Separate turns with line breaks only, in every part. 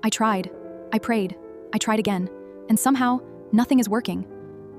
I tried. I prayed. I tried again. And somehow, nothing is working.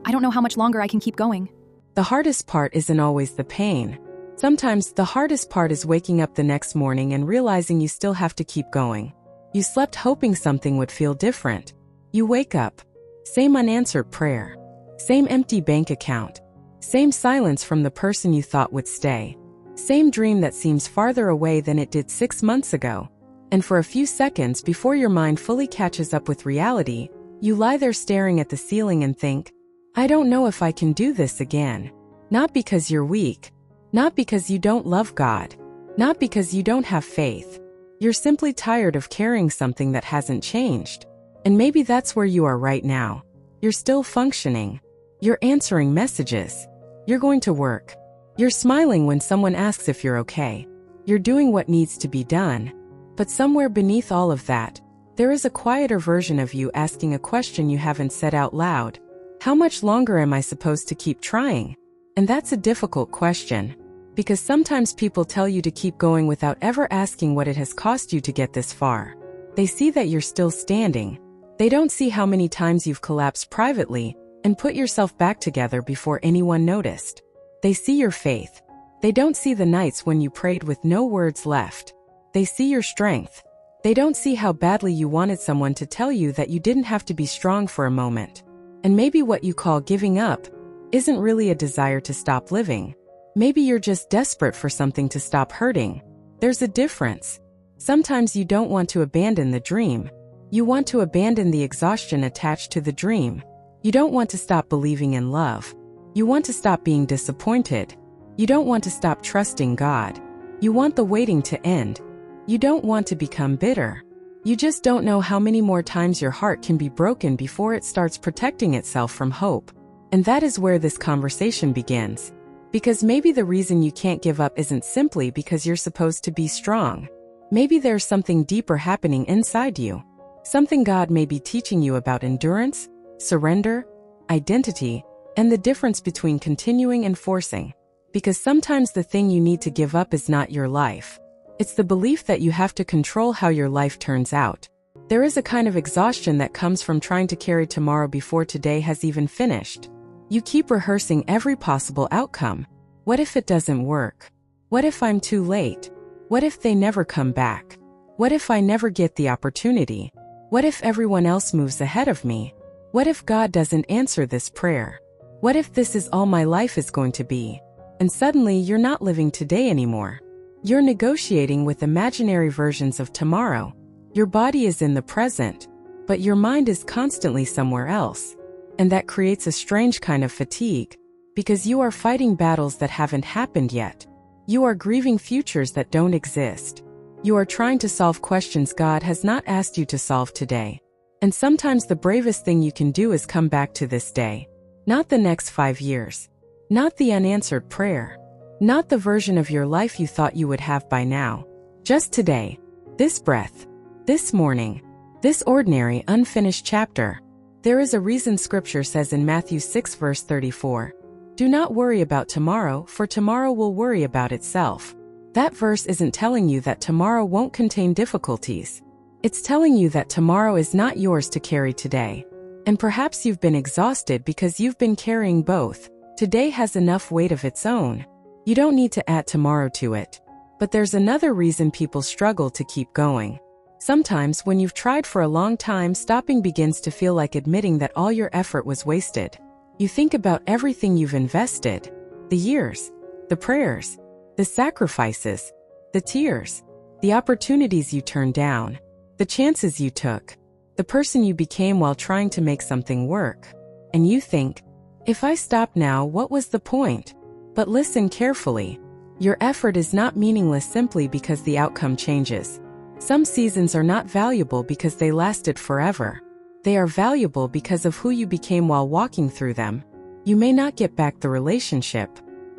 I don't know how much longer I can keep going.
The hardest part isn't always the pain. Sometimes the hardest part is waking up the next morning and realizing you still have to keep going. You slept hoping something would feel different. You wake up. Same unanswered prayer. Same empty bank account. Same silence from the person you thought would stay. Same dream that seems farther away than it did 6 months ago. And for a few seconds before your mind fully catches up with reality, you lie there staring at the ceiling and think, I don't know if I can do this again. Not because you're weak. Not because you don't love God. Not because you don't have faith. You're simply tired of carrying something that hasn't changed. And maybe that's where you are right now. You're still functioning. You're answering messages. You're going to work. You're smiling when someone asks if you're okay. You're doing what needs to be done. But somewhere beneath all of that, there is a quieter version of you asking a question you haven't said out loud. How much longer am I supposed to keep trying? And that's a difficult question. Because sometimes people tell you to keep going without ever asking what it has cost you to get this far. They see that you're still standing. They don't see how many times you've collapsed privately and put yourself back together before anyone noticed. They see your faith. They don't see the nights when you prayed with no words left. They see your strength. They don't see how badly you wanted someone to tell you that you didn't have to be strong for a moment. And maybe what you call giving up isn't really a desire to stop living. Maybe you're just desperate for something to stop hurting. There's a difference. Sometimes you don't want to abandon the dream. You want to abandon the exhaustion attached to the dream. You don't want to stop believing in love. You want to stop being disappointed. You don't want to stop trusting God. You want the waiting to end. You don't want to become bitter. You just don't know how many more times your heart can be broken before it starts protecting itself from hope. And that is where this conversation begins. Because maybe the reason you can't give up isn't simply because you're supposed to be strong. Maybe there's something deeper happening inside you. Something God may be teaching you about endurance, surrender, identity, and the difference between continuing and forcing. Because sometimes the thing you need to give up is not your life. It's the belief that you have to control how your life turns out. There is a kind of exhaustion that comes from trying to carry tomorrow before today has even finished. You keep rehearsing every possible outcome. What if it doesn't work? What if I'm too late? What if they never come back? What if I never get the opportunity? What if everyone else moves ahead of me? What if God doesn't answer this prayer? What if this is all my life is going to be? And suddenly you're not living today anymore. You're negotiating with imaginary versions of tomorrow. Your body is in the present, but your mind is constantly somewhere else. And that creates a strange kind of fatigue, because you are fighting battles that haven't happened yet. You are grieving futures that don't exist. You are trying to solve questions God has not asked you to solve today. And sometimes the bravest thing you can do is come back to this day. Not the next 5 years. Not the unanswered prayer. Not the version of your life you thought you would have by now. Just today. This breath. This morning. This ordinary, unfinished chapter. There is a reason Scripture says in Matthew 6 verse 34, "Do not worry about tomorrow, for tomorrow will worry about itself." That verse isn't telling you that tomorrow won't contain difficulties. It's telling you that tomorrow is not yours to carry today. And perhaps you've been exhausted because you've been carrying both. Today has enough weight of its own. You don't need to add tomorrow to it. But there's another reason people struggle to keep going. Sometimes when you've tried for a long time, stopping begins to feel like admitting that all your effort was wasted. You think about everything you've invested, the years, the prayers, the sacrifices, the tears, the opportunities you turned down, the chances you took, the person you became while trying to make something work. And you think, if I stop now, what was the point? But listen carefully. Your effort is not meaningless simply because the outcome changes. Some seasons are not valuable because they lasted forever. They are valuable because of who you became while walking through them. You may not get back the relationship.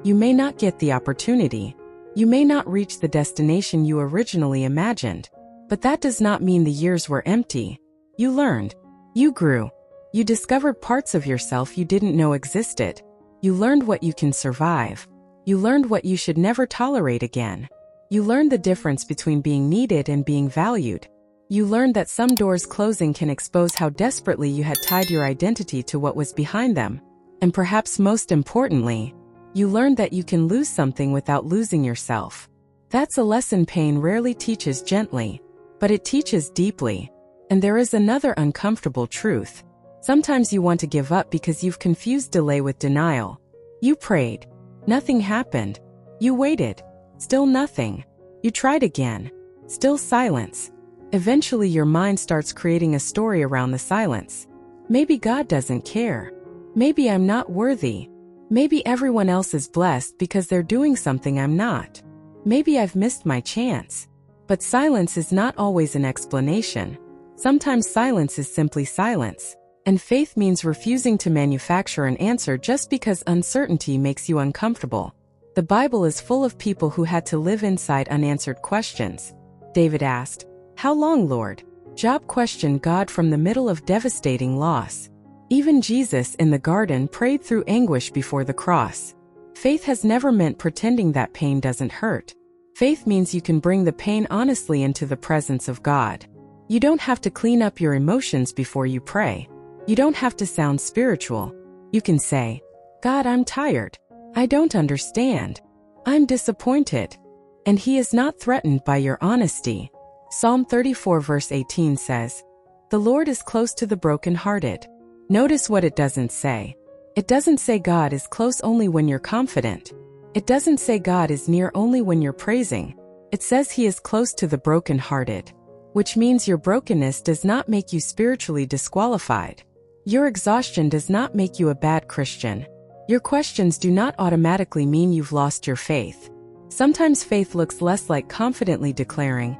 You may not get the opportunity. You may not reach the destination you originally imagined. But that does not mean the years were empty. You learned. You grew. You discovered parts of yourself you didn't know existed. You learned what you can survive. You learned what you should never tolerate again. You learned the difference between being needed and being valued. You learned that some doors closing can expose how desperately you had tied your identity to what was behind them. And perhaps most importantly, you learned that you can lose something without losing yourself. That's a lesson pain rarely teaches gently, but it teaches deeply. And there is another uncomfortable truth. Sometimes you want to give up because you've confused delay with denial. You prayed. Nothing happened. You waited. Still nothing. You tried again. Still silence. Eventually your mind starts creating a story around the silence. Maybe God doesn't care. Maybe I'm not worthy. Maybe everyone else is blessed because they're doing something I'm not. Maybe I've missed my chance. But silence is not always an explanation. Sometimes silence is simply silence. And faith means refusing to manufacture an answer just because uncertainty makes you uncomfortable. The Bible is full of people who had to live inside unanswered questions. David asked, "How long, Lord?" Job questioned God from the middle of devastating loss. Even Jesus in the garden prayed through anguish before the cross. Faith has never meant pretending that pain doesn't hurt. Faith means you can bring the pain honestly into the presence of God. You don't have to clean up your emotions before you pray. You don't have to sound spiritual. You can say, "God, I'm tired. I don't understand. I'm disappointed." And He is not threatened by your honesty. Psalm 34 verse 18 says, "The Lord is close to the brokenhearted." Notice what it doesn't say. It doesn't say God is close only when you're confident. It doesn't say God is near only when you're praising. It says He is close to the brokenhearted, which means your brokenness does not make you spiritually disqualified. Your exhaustion does not make you a bad Christian. Your questions do not automatically mean you've lost your faith. Sometimes faith looks less like confidently declaring,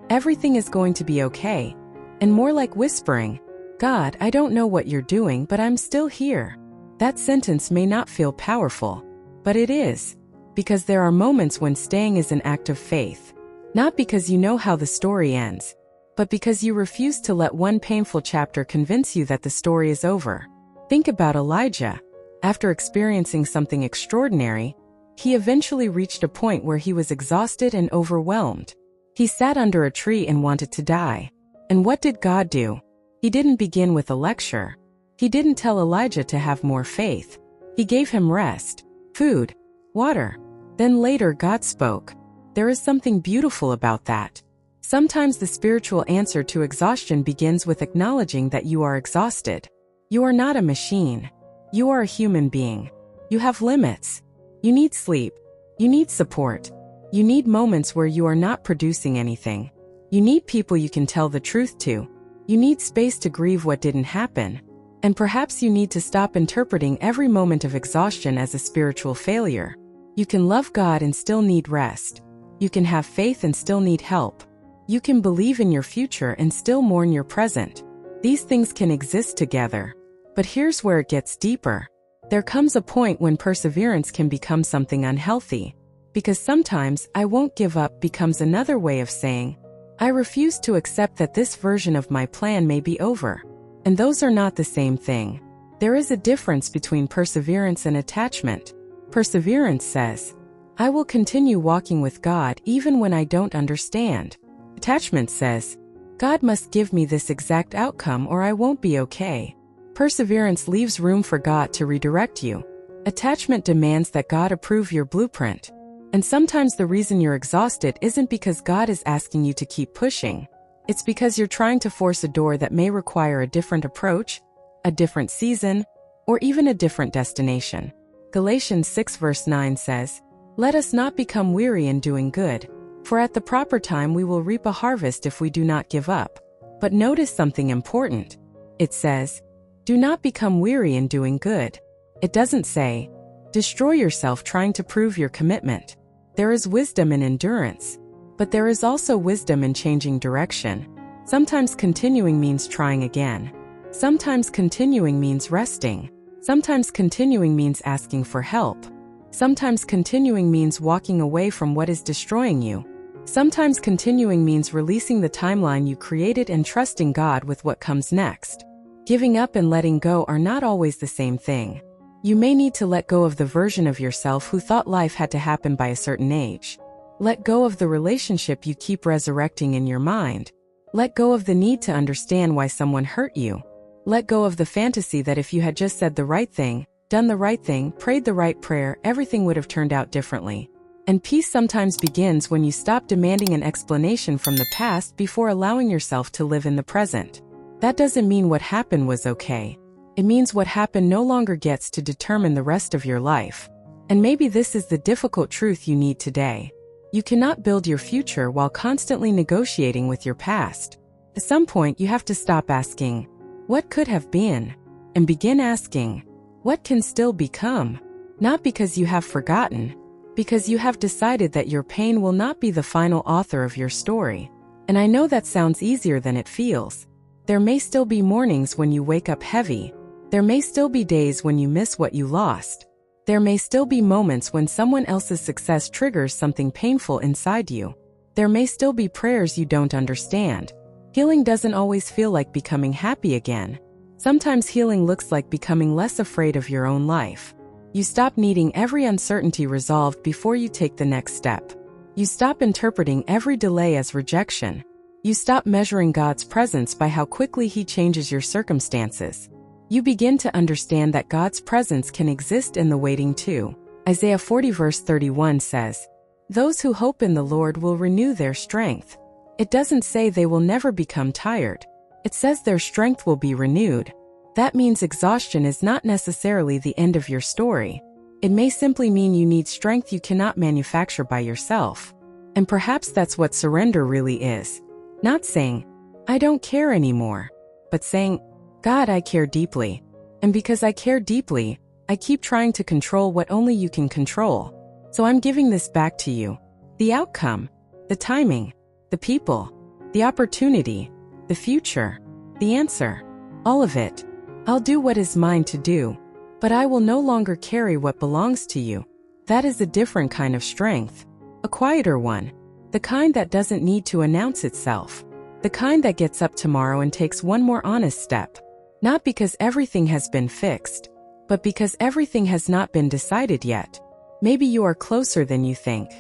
"Everything is going to be okay," and more like whispering, "God, I don't know what you're doing, but I'm still here." That sentence may not feel powerful, but it is, because there are moments when staying is an act of faith. Not because you know how the story ends, but because you refuse to let one painful chapter convince you that the story is over. Think about Elijah. After experiencing something extraordinary, he eventually reached a point where he was exhausted and overwhelmed. He sat under a tree and wanted to die. And what did God do? He didn't begin with a lecture. He didn't tell Elijah to have more faith. He gave him rest, food, water. Then later God spoke. There is something beautiful about that. Sometimes the spiritual answer to exhaustion begins with acknowledging that you are exhausted. You are not a machine. You are a human being. You have limits. You need sleep. You need support. You need moments where you are not producing anything. You need people you can tell the truth to. You need space to grieve what didn't happen. And perhaps you need to stop interpreting every moment of exhaustion as a spiritual failure. You can love God and still need rest. You can have faith and still need help. You can believe in your future and still mourn your present. These things can exist together. But here's where it gets deeper. There comes a point when perseverance can become something unhealthy. Because sometimes "I won't give up" becomes another way of saying, "I refuse to accept that this version of my plan may be over." And those are not the same thing. There is a difference between perseverance and attachment. Perseverance says, "I will continue walking with God even when I don't understand." Attachment says, "God must give me this exact outcome or I won't be okay." Perseverance leaves room for God to redirect you. Attachment demands that God approve your blueprint. And sometimes the reason you're exhausted isn't because God is asking you to keep pushing. It's because you're trying to force a door that may require a different approach, a different season, or even a different destination. Galatians 6 verse 9 says, "Let us not become weary in doing good, for at the proper time we will reap a harvest if we do not give up." But notice something important. It says, "Do not become weary in doing good." It doesn't say, "Destroy yourself trying to prove your commitment." There is wisdom in endurance, but there is also wisdom in changing direction. Sometimes continuing means trying again. Sometimes continuing means resting. Sometimes continuing means asking for help. Sometimes continuing means walking away from what is destroying you. Sometimes continuing means releasing the timeline you created and trusting God with what comes next. Giving up and letting go are not always the same thing. You may need to let go of the version of yourself who thought life had to happen by a certain age. Let go of the relationship you keep resurrecting in your mind. Let go of the need to understand why someone hurt you. Let go of the fantasy that if you had just said the right thing, done the right thing, prayed the right prayer, everything would have turned out differently. And peace sometimes begins when you stop demanding an explanation from the past before allowing yourself to live in the present. That doesn't mean what happened was okay. It means what happened no longer gets to determine the rest of your life. And maybe this is the difficult truth you need today. You cannot build your future while constantly negotiating with your past. At some point, you have to stop asking, "What could have been?" and begin asking, "What can still become?" Not because you have forgotten, because you have decided that your pain will not be the final author of your story. And I know that sounds easier than it feels. There may still be mornings when you wake up heavy. There may still be days when you miss what you lost. There may still be moments when someone else's success triggers something painful inside you. There may still be prayers you don't understand. Healing doesn't always feel like becoming happy again. Sometimes healing looks like becoming less afraid of your own life. You stop needing every uncertainty resolved before you take the next step. You stop interpreting every delay as rejection. You stop measuring God's presence by how quickly He changes your circumstances. You begin to understand that God's presence can exist in the waiting too. Isaiah 40 verse 31 says, "Those who hope in the Lord will renew their strength." It doesn't say they will never become tired. It says their strength will be renewed. That means exhaustion is not necessarily the end of your story. It may simply mean you need strength you cannot manufacture by yourself. And perhaps that's what surrender really is. Not saying, "I don't care anymore," but saying, "God, I care deeply. And because I care deeply, I keep trying to control what only you can control. So I'm giving this back to you. The outcome, the timing, the people, the opportunity, the future, the answer, all of it. I'll do what is mine to do, but I will no longer carry what belongs to you." That is a different kind of strength. A quieter one. The kind that doesn't need to announce itself. The kind that gets up tomorrow and takes one more honest step. Not because everything has been fixed, but because everything has not been decided yet. Maybe you are closer than you think.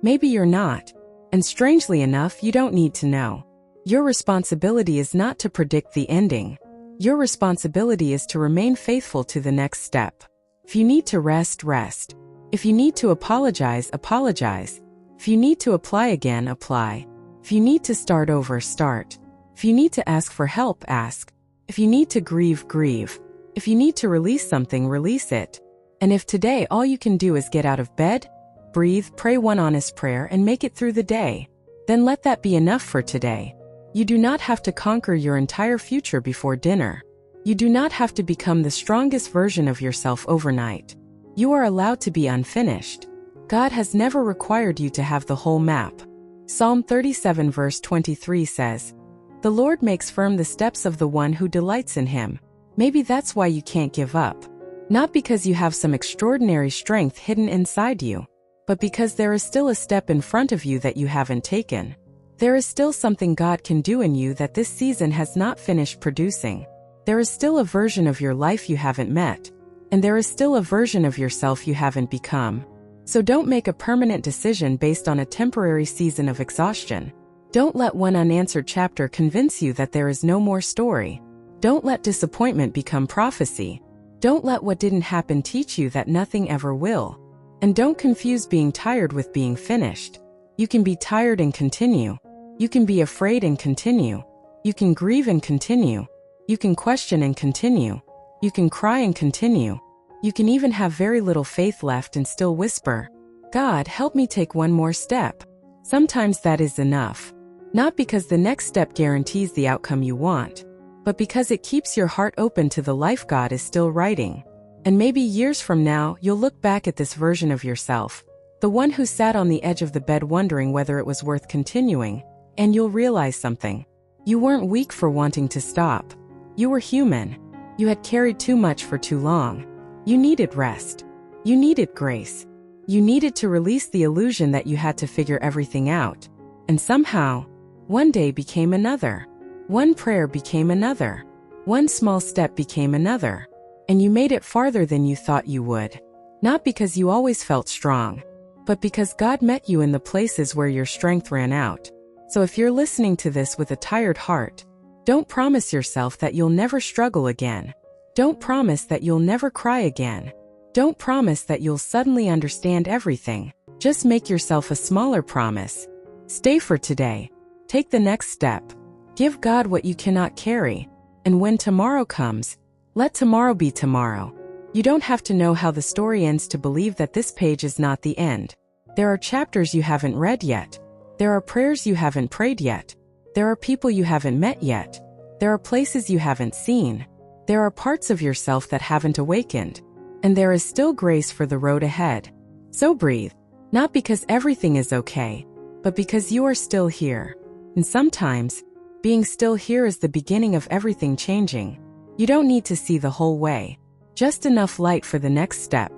Maybe you're not. And strangely enough, you don't need to know. Your responsibility is not to predict the ending. Your responsibility is to remain faithful to the next step. If you need to rest, rest. If you need to apologize, apologize. If you need to apply again, apply. If you need to start over, start. If you need to ask for help, ask. If you need to grieve, grieve. If you need to release something, release it. And if today all you can do is get out of bed, breathe, pray one honest prayer, and make it through the day, then let that be enough for today. You do not have to conquer your entire future before dinner. You do not have to become the strongest version of yourself overnight. You are allowed to be unfinished. God has never required you to have the whole map. Psalm 37 verse 23 says, "The Lord makes firm the steps of the one who delights in Him." Maybe that's why you can't give up. Not because you have some extraordinary strength hidden inside you, but because there is still a step in front of you that you haven't taken. There is still something God can do in you that this season has not finished producing. There is still a version of your life you haven't met. And there is still a version of yourself you haven't become. So don't make a permanent decision based on a temporary season of exhaustion. Don't let one unanswered chapter convince you that there is no more story. Don't let disappointment become prophecy. Don't let what didn't happen teach you that nothing ever will. And don't confuse being tired with being finished. You can be tired and continue. You can be afraid and continue. You can grieve and continue. You can question and continue. You can cry and continue. You can even have very little faith left and still whisper, "God, help me take one more step." Sometimes that is enough. Not because the next step guarantees the outcome you want, but because it keeps your heart open to the life God is still writing. And maybe years from now, you'll look back at this version of yourself, the one who sat on the edge of the bed wondering whether it was worth continuing, and you'll realize something. You weren't weak for wanting to stop. You were human. You had carried too much for too long. You needed rest. You needed grace. You needed to release the illusion that you had to figure everything out. And somehow, one day became another. One prayer became another. One small step became another. And you made it farther than you thought you would. Not because you always felt strong, but because God met you in the places where your strength ran out. So if you're listening to this with a tired heart, don't promise yourself that you'll never struggle again. Don't promise that you'll never cry again. Don't promise that you'll suddenly understand everything. Just make yourself a smaller promise. Stay for today. Take the next step. Give God what you cannot carry. And when tomorrow comes, let tomorrow be tomorrow. You don't have to know how the story ends to believe that this page is not the end. There are chapters you haven't read yet. There are prayers you haven't prayed yet. There are people you haven't met yet. There are places you haven't seen. There are parts of yourself that haven't awakened. And there is still grace for the road ahead. So breathe, not because everything is okay, but because you are still here. And sometimes, being still here is the beginning of everything changing. You don't need to see the whole way, just enough light for the next step.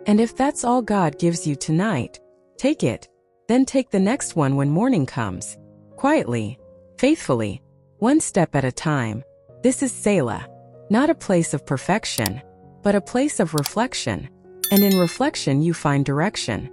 And if that's all God gives you tonight, take it. Then take the next one when morning comes. Quietly, faithfully, one step at a time. This is Selah, not a place of perfection, but a place of reflection. And in reflection you find direction.